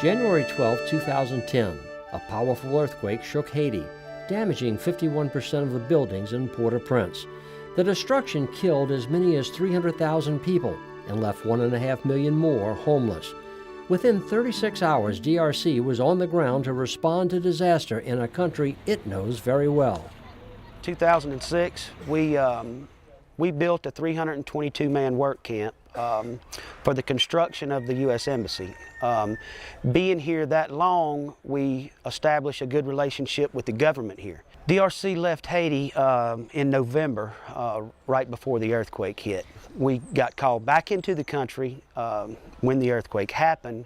January 12, 2010, a powerful earthquake shook Haiti, damaging 51% of the buildings in Port-au-Prince. The destruction killed as many as 300,000 people and left 1.5 million more homeless. Within 36 hours, DRC was on the ground to respond to disaster in a country it knows very well. 2006, we built a 322-man work camp for the construction of the U.S. Embassy. Being here that long, we established a good relationship with the government here. DRC left Haiti in November, right before the earthquake hit. We got called back into the country when the earthquake happened.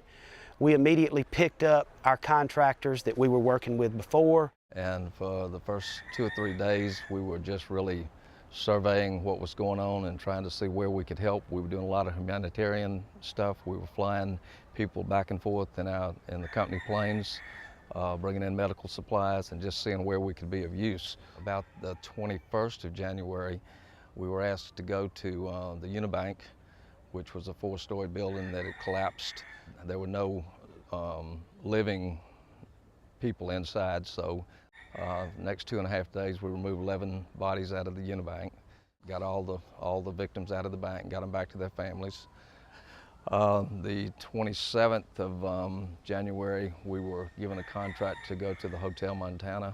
We immediately picked up our contractors that we were working with before. And for the first 2 or 3 days, we were just really surveying what was going on and trying to see where we could help. We were doing a lot of humanitarian stuff. We were flying people back and forth in the company planes, bringing in medical supplies and just seeing where we could be of use. About the 21st of January, we were asked to go to the Unibank, which was a 4-story building that had collapsed. There were no living people inside, so next 2.5 days we removed 11 bodies out of the Unibank, got all the victims out of the bank, got them back to their families. The 27th of January, we were given a contract to go to the Hotel Montana.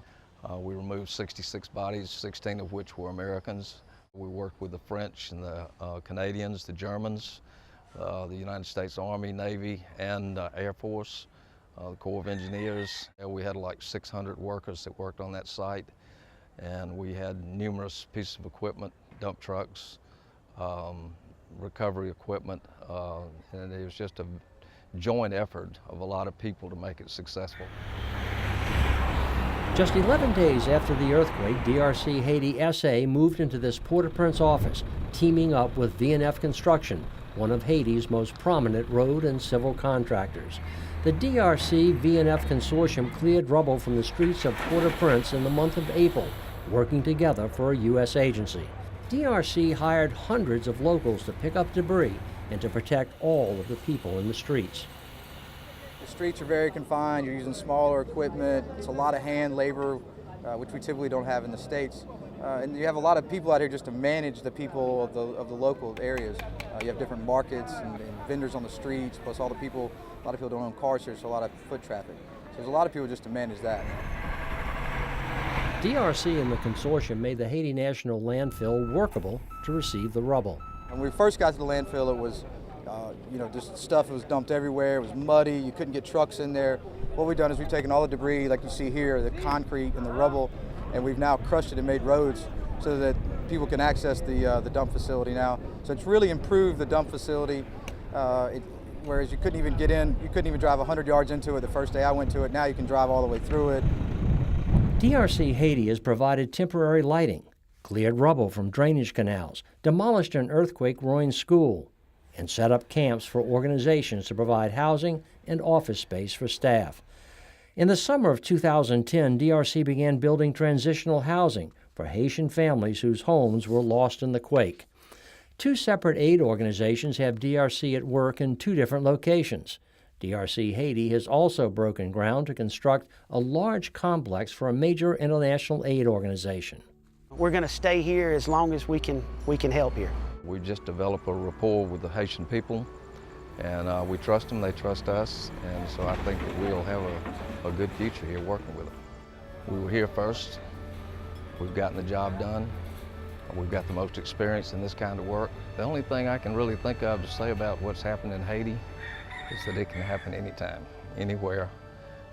We removed 66 bodies, 16 of which were Americans. We worked with the French and the Canadians, the Germans, the United States Army, Navy, and Air Force, the Corps of Engineers. We had like 600 workers that worked on that site, and we had numerous pieces of equipment, dump trucks, recovery equipment, and it was just a joint effort of a lot of people to make it successful. Just 11 days after the earthquake, DRC Haiti SA moved into this Port-au-Prince office, teaming up with V&F Construction, one of Haiti's most prominent road and civil contractors. The DRC V&F Consortium cleared rubble from the streets of Port-au-Prince in the month of April, working together for a U.S. agency. DRC hired hundreds of locals to pick up debris and to protect all of the people in the streets. The streets are very confined. You're using smaller equipment. It's a lot of hand labor, which we typically don't have in the States. And you have a lot of people out here just to manage the people of the local areas. You have different markets and vendors on the streets, plus all the people. A lot of people don't own cars here, so a lot of foot traffic. So there's a lot of people just to manage that. DRC and the consortium made the Haiti National Landfill workable to receive the rubble. When we first got to the landfill, it was, just stuff was dumped everywhere. It was muddy. You couldn't get trucks in there. What we've done is we've taken all the debris, like you see here, the concrete and the rubble, and we've now crushed it and made roads so that people can access the dump facility now. So it's really improved the dump facility. Whereas you couldn't even get in, you couldn't even drive 100 yards into it the first day I went to it. Now you can drive all the way through it. DRC Haiti has provided temporary lighting, cleared rubble from drainage canals, demolished an earthquake-ruined school, and set up camps for organizations to provide housing and office space for staff. In the summer of 2010, DRC began building transitional housing for Haitian families whose homes were lost in the quake. 2 separate aid organizations have DRC at work in 2 different locations. DRC Haiti has also broken ground to construct a large complex for a major international aid organization. We're going to stay here as long as we can help here. We just developed a rapport with the Haitian people, and we trust them, they trust us, and so I think that we'll have a good future here working with them. We were here first. We've gotten the job done. We've got the most experience in this kind of work. The only thing I can really think of to say about what's happened in Haiti is that it can happen anytime, anywhere.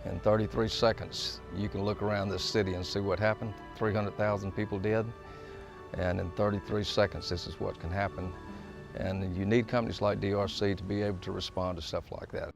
In 33 seconds, you can look around this city and see what happened. 300,000 people dead, and in 33 seconds, this is what can happen. And you need companies like DRC to be able to respond to stuff like that.